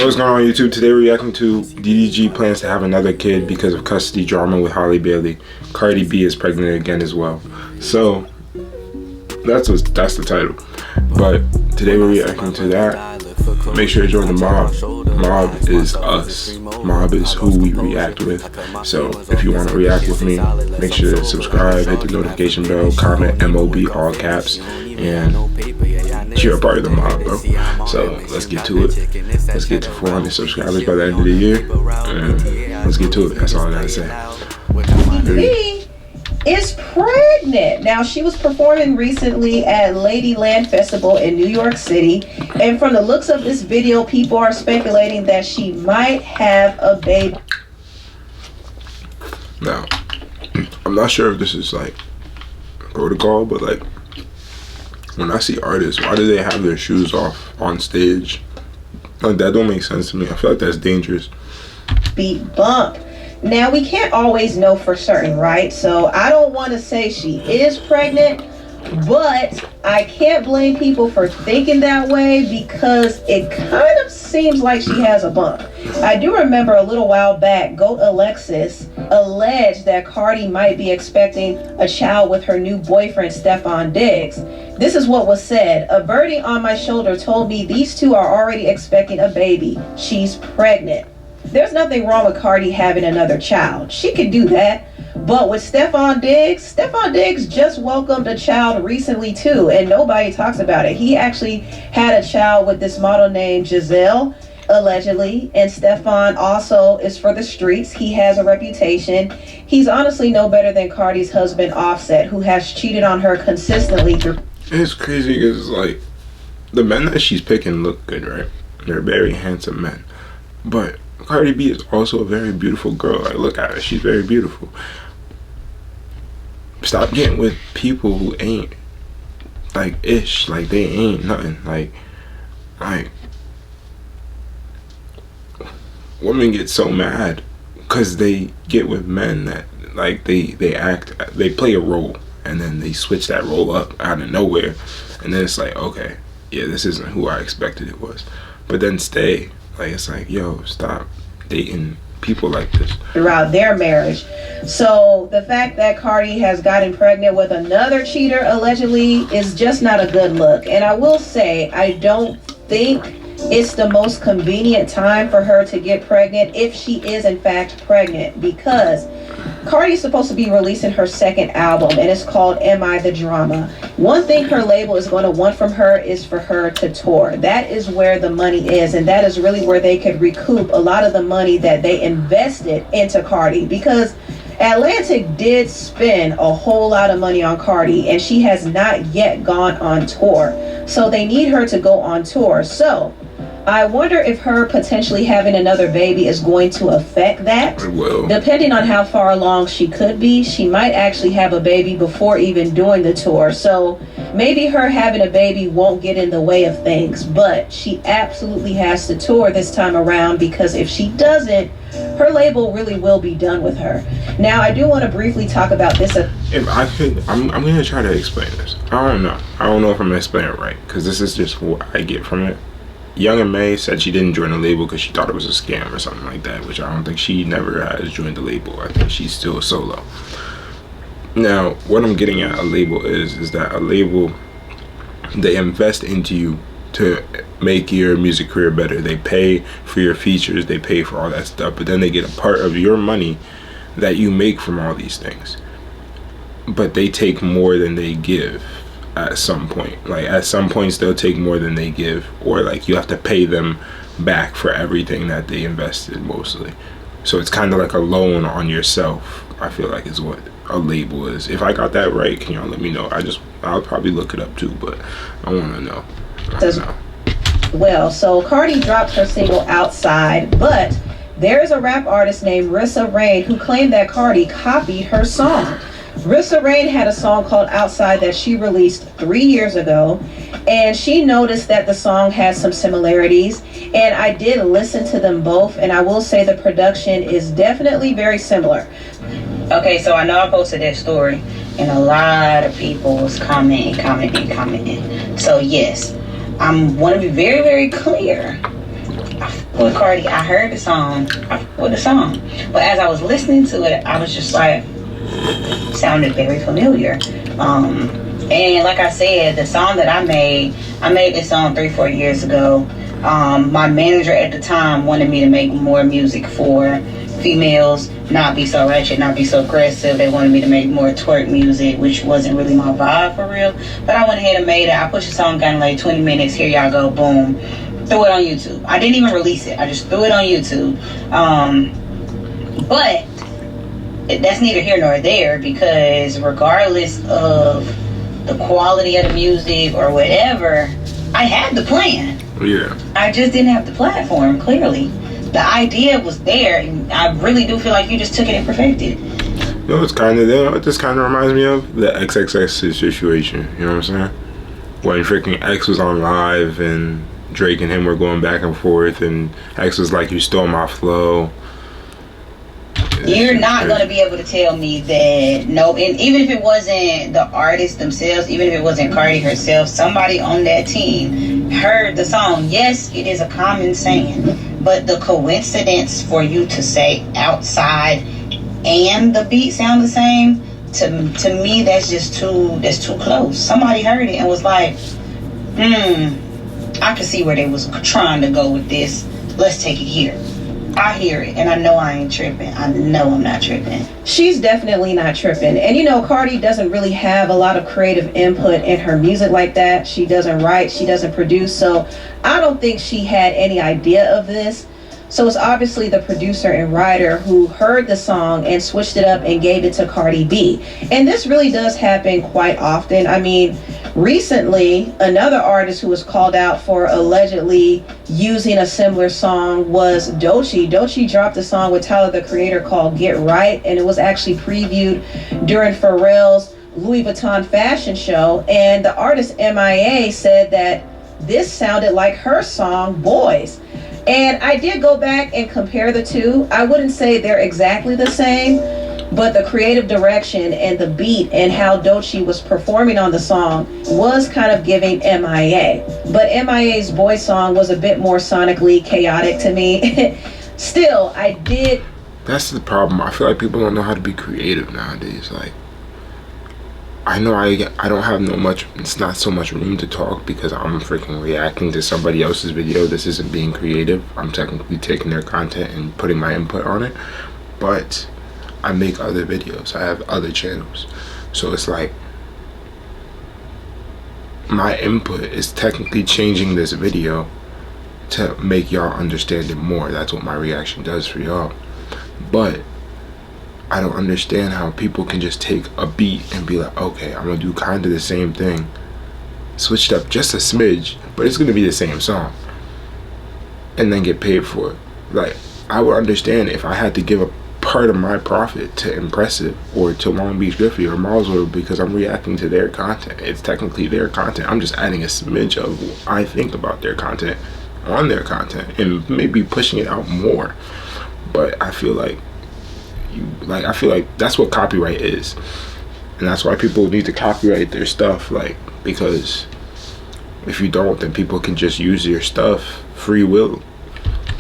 What's going on YouTube? Today we're reacting to DDG plans to have another kid because of custody drama with Halle Bailey. Cardi B is pregnant again as well. So that's the title. But today we're reacting to that. Make sure to join the mob. Mob is us. Mob is who we react with. So if you want to react with me, make sure to subscribe, hit the notification bell, comment MOB all caps, and you're a part of the mob, bro. So let's get to it. Let's get to 400 subscribers by the end of the year, and let's get to it. That's all I gotta say. B is pregnant. Now, she was performing recently at Ladyland Festival in New York City, and from the looks of this video, people are speculating that she might have a baby. Now, I'm not sure if this is like protocol, but like when I see artists, why do they have their shoes off on stage? Like, that don't make sense to me. I feel like that's dangerous. Beat bump. Now, we can't always know for certain, right? So I don't want to say she is pregnant, but I can't blame people for thinking that way because it kind of seems like she has a bump. I do remember a little while back, Goat Alexis alleged that Cardi might be expecting a child with her new boyfriend, Stefon Diggs. This is what was said. A birdie on my shoulder told me these two are already expecting a baby. She's pregnant. There's nothing wrong with Cardi having another child. She could do that. But with Stefon Diggs just welcomed a child recently too, and nobody talks about it. He actually had a child with this model named Giselle, allegedly, and Stefon also is for the streets. He has a reputation. He's honestly no better than Cardi's husband Offset, who has cheated on her consistently through. It's crazy because like the men that she's picking look good, right? They're very handsome men, but Cardi B is also a very beautiful girl. Like, look at her, she's very beautiful. Stop getting with people who ain't like ish, like they ain't nothing. Like women get so mad because they get with men that like they play a role and then they switch that role up out of nowhere, and then it's like, okay, yeah, this isn't who I expected it was. But then stay. Like, it's like, yo, stop dating people like this throughout their marriage. So the fact that Cardi has gotten pregnant with another cheater allegedly is just not a good look. And I will say, I don't think it's the most convenient time for her to get pregnant if she is in fact pregnant, because Cardi is supposed to be releasing her second album, and it's called Am I the Drama. One thing her label is going to want from her is for her to tour. That is where the money is, and that is really where they could recoup a lot of the money that they invested into Cardi, because Atlantic did spend a whole lot of money on Cardi, and she has not yet gone on tour. So they need her to go on tour. So I wonder if her potentially having another baby is going to affect that. Well, depending on how far along she could be, she might actually have a baby before even doing the tour. So maybe her having a baby won't get in the way of things, but she absolutely has to tour this time around, because if she doesn't, her label really will be done with her. Now, I do want to briefly talk about this. If I could, I'm going to try to explain this. I don't know if I'm going to explain it right, because this is just what I get from it. Young and May said she didn't join the label because she thought it was a scam or something like that, which I don't think. She never has joined the label. I think she's still solo. Now, what I'm getting at a label is that a label, they invest into you to make your music career better. They pay for your features, they pay for all that stuff, but then they get a part of your money that you make from all these things. But they take more than they give. At some point, like at some points they'll take more than they give, or like you have to pay them back for everything that they invested mostly. So it's kind of like a loan on yourself, I feel like, is what a label is. If I got that right, can y'all let me know? I'll probably look it up too, but I want to know. Well, so Cardi dropped her single Outside, but there is a rap artist named Rissa Rain who claimed that Cardi copied her song. Rissa Rain had a song called Outside that she released 3 years ago, and she noticed that the song has some similarities, and I did listen to them both, and I will say the production is definitely very similar. Okay, so I know I posted that story, and a lot of people was commenting. So yes, I want to be very, very clear. with Cardi. I heard the song, but as I was listening to it, I was just like, sounded very familiar. And like I said, the song that I made this song 3-4 years ago. My manager at the time wanted me to make more music for females, not be so ratchet, not be so aggressive. They wanted me to make more twerk music, which wasn't really my vibe for real. But I went ahead and made it. I pushed the song down like 20 minutes. Here y'all go, boom. Threw it on YouTube. I didn't even release it. I just threw it on YouTube. But that's neither here nor there, because regardless of the quality of the music or whatever, I had the plan. Yeah. I just didn't have the platform, clearly. The idea was there, and I really do feel like you just took it and perfected it. You know, it's kind of there. It just kind of reminds me of the XXX situation. You know what I'm saying? When freaking X was on live and Drake and him were going back and forth, and X was like, "You stole my flow." You're not going to be able to tell me that no, and even if it wasn't the artists themselves, even if it wasn't Cardi herself, somebody on that team heard the song. Yes, it is a common saying, but the coincidence for you to say outside and the beat sound the same, to me, that's too close. Somebody heard it and was like, I could see where they was trying to go with this. Let's take it here. I hear it, and I know I ain't tripping. I know I'm not tripping. She's definitely not tripping. And you know, Cardi doesn't really have a lot of creative input in her music like that. She doesn't write, she doesn't produce, so I don't think she had any idea of this. So it's obviously the producer and writer who heard the song and switched it up and gave it to Cardi B. And this really does happen quite often. I mean, recently, another artist who was called out for allegedly using a similar song was Doechii. Doechii dropped a song with Tyler, the Creator, called Get Right, and it was actually previewed during Pharrell's Louis Vuitton fashion show. And the artist MIA said that this sounded like her song, Boys. And I did go back and compare the two. I wouldn't say they're exactly the same, but the creative direction and the beat and how Doechii was performing on the song was kind of giving MIA. But MIA's Boy song was a bit more sonically chaotic to me. Still, I did. That's the problem. I feel like people don't know how to be creative nowadays. Like, I know I don't have it's not so much room to talk because I'm freaking reacting to somebody else's video. This isn't being creative. I'm technically taking their content and putting my input on it. But I make other videos. I have other channels. So it's like my input is technically changing this video to make y'all understand it more. That's what my reaction does for y'all. But I don't understand how people can just take a beat and be like, okay, I'm gonna do kind of the same thing, switched up just a smidge, but it's gonna be the same song, and then get paid for it. Like, I would understand if I had to give a part of my profit to Impressive or to Long Beach Griffey or Marsville because I'm reacting to their content. It's technically their content. I'm just adding a smidge of what I think about their content on their content and maybe pushing it out more. But I feel like that's what copyright is, and that's why people need to copyright their stuff, like, because if you don't, then people can just use your stuff free will.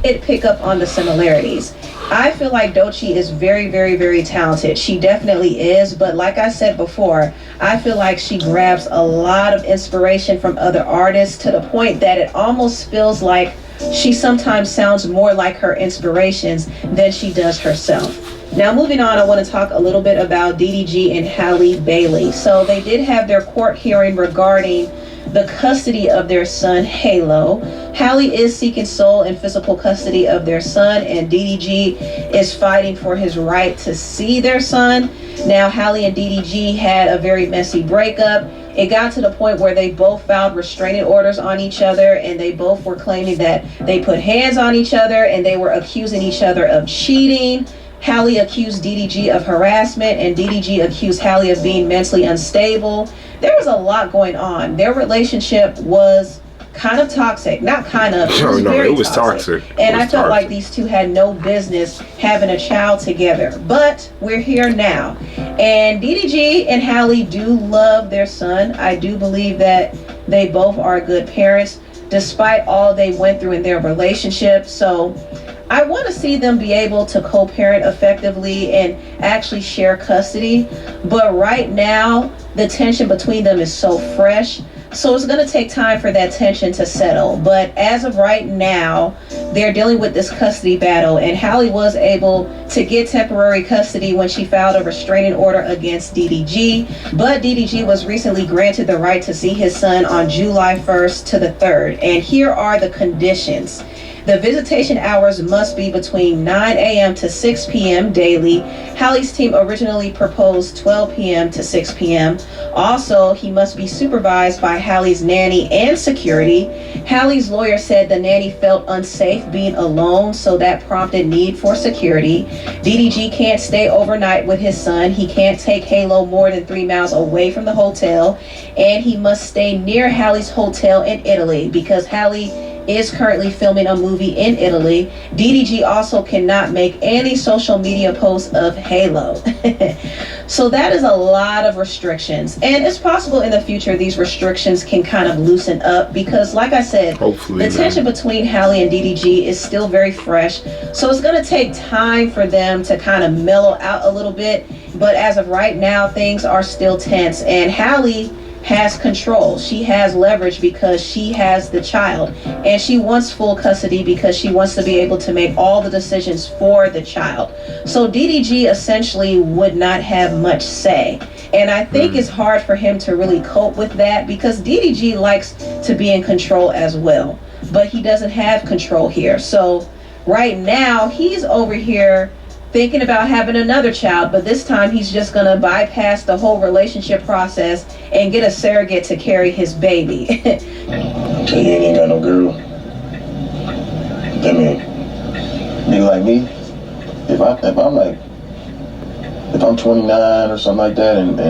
It pick up on the similarities. I feel like Doechii is very, very, very talented. She definitely is, but like I said before, I feel like she grabs a lot of inspiration from other artists to the point that it almost feels like she sometimes sounds more like her inspirations than she does herself. Now, moving on, I want to talk a little bit about DDG and Halle Bailey. So they did have their court hearing regarding the custody of their son, Halo. Halle is seeking sole and physical custody of their son, and DDG is fighting for his right to see their son. Now, Halle and DDG had a very messy breakup. It got to the point where they both filed restraining orders on each other, and they both were claiming that they put hands on each other, and they were accusing each other of cheating. Halle accused DDG of harassment, and DDG accused Halle of being mentally unstable. There was a lot going on. Their relationship was kind of toxic. Not kind of, it was very toxic. And I felt like these two had no business having a child together. But we're here now. And DDG and Halle do love their son. I do believe that they both are good parents. despite all they went through in their relationship. So I want to see them be able to co-parent effectively and actually share custody. But right now, the tension between them is so fresh. So it's going to take time for that tension to settle. But as of right now, they're dealing with this custody battle. And Halle was able to get temporary custody when she filed a restraining order against DDG. But DDG was recently granted the right to see his son on July 1st to the 3rd. And here are the conditions. The visitation hours must be between 9 a.m. to 6 p.m. daily. Halle's team originally proposed 12 p.m. to 6 p.m. Also, he must be supervised by Halle's nanny and security. Halle's lawyer said the nanny felt unsafe being alone, so that prompted need for security. DDG can't stay overnight with his son. He can't take Halo more than 3 miles away from the hotel. And he must stay near Halle's hotel in Italy because Halle is currently filming a movie in Italy. DDG also cannot make any social media posts of Halo. So that is a lot of restrictions. And it's possible in the future these restrictions can kind of loosen up because, like I said, hopefully, the tension between Halle and DDG is still very fresh. So it's gonna take time for them to kind of mellow out a little bit. But as of right now, things are still tense. And Halle has control. She has leverage because she has the child, and she wants full custody because she wants to be able to make all the decisions for the child. So DDG essentially would not have much say, and I think it's hard for him to really cope with that because DDG likes to be in control as well, but he doesn't have control here. So right now he's over here thinking about having another child, but this time he's just gonna bypass the whole relationship process and get a surrogate to carry his baby. So you ain't got no girl? I mean, nigga like me, if I'm 29 or something like that and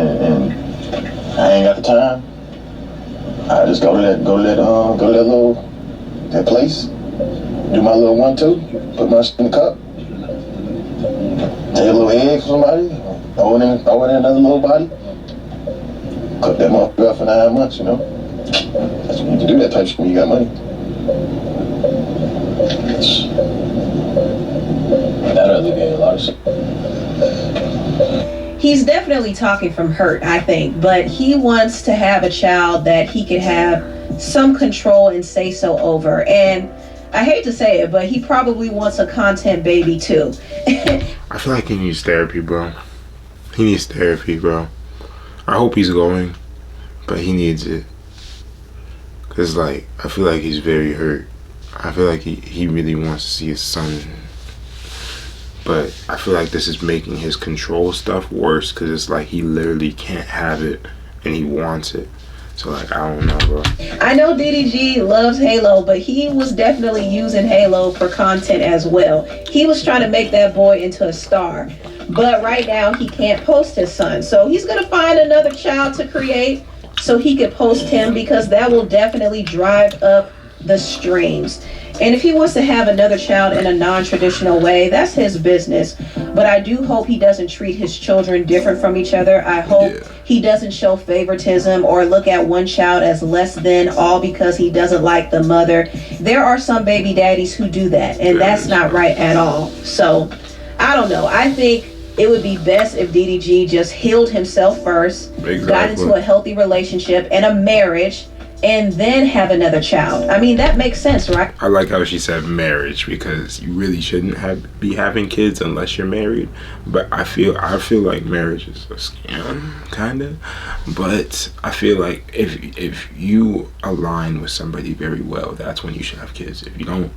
I ain't got the time, I just go to that place, do my little 1-2, put my shit in the cup. Take a little egg from somebody, throw it in another little body, cook that motherfucker up for 9 months, you know? That's when you can do that type of shit when you got money. That alleviated a lot of shit. He's definitely talking from hurt, I think, but he wants to have a child that he could have some control and say so over. And I hate to say it, but he probably wants a content baby too. I feel like he needs therapy, bro. He needs therapy, bro. I hope he's going, but he needs it. Cause like, I feel like he's very hurt. I feel like he really wants to see his son. But I feel like this is making his control stuff worse, cause it's like he literally can't have it and he wants it. So like, I don't know, bro. I know DDG loves Halo, but he was definitely using Halo for content as well. He was trying to make that boy into a star. But right now, he can't post his son. So he's going to find another child to create so he could post him because that will definitely drive up the streams. And if he wants to have another child in a non-traditional way, that's his business. But I do hope he doesn't treat his children different from each other. I hope he doesn't show favoritism or look at one child as less than, all because he doesn't like the mother. There are some baby daddies who do that, and that's not right at all. So, I don't know. I think it would be best if DDG just healed himself first, got into a healthy relationship and a marriage, and then have another child. I mean, that makes sense, right? I like how she said marriage because you really shouldn't be having kids unless you're married. But I feel like marriage is a scam, kind of. But I feel like if you align with somebody very well, that's when you should have kids. If you're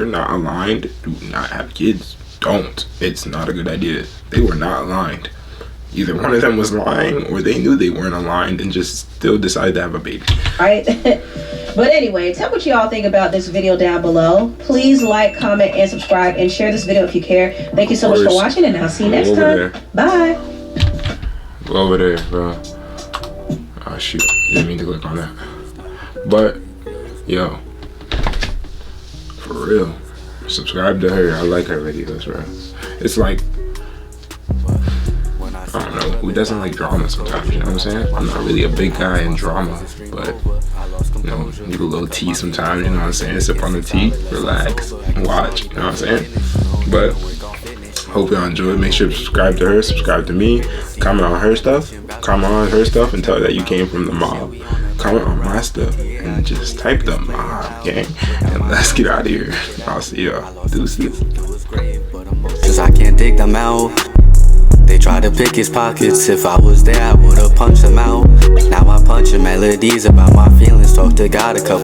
not aligned, do not have kids. Don't. It's not a good idea. They were not aligned. Either one of them was lying or they knew they weren't aligned and just still decided to have a baby. Right? But anyway, tell what y'all think about this video down below. Please like, comment, and subscribe, and share this video if you care. Thank you so much for watching, and I'll see you next time. Bye. Go over there, bro. Oh, shoot. Didn't mean to click on that. But, yo. For real. Subscribe to her. I like her videos, bro. It's like, I don't know, who doesn't like drama sometimes, you know what I'm saying? I'm not really a big guy in drama, but, you know, need a little tea sometimes, you know what I'm saying? Sip on the tea, relax, and watch, you know what I'm saying? But hope y'all enjoy. Make sure to subscribe to her, subscribe to me, comment on her stuff, and tell her that you came from the mob. Comment on my stuff and just type the mob, gang. And let's get out of here. I'll see y'all. Deuces. Cause I can't dig them out. They try to pick his pockets. If I was there, I would've punched them out. Now I punch melodies about my feelings. Talk to God a couple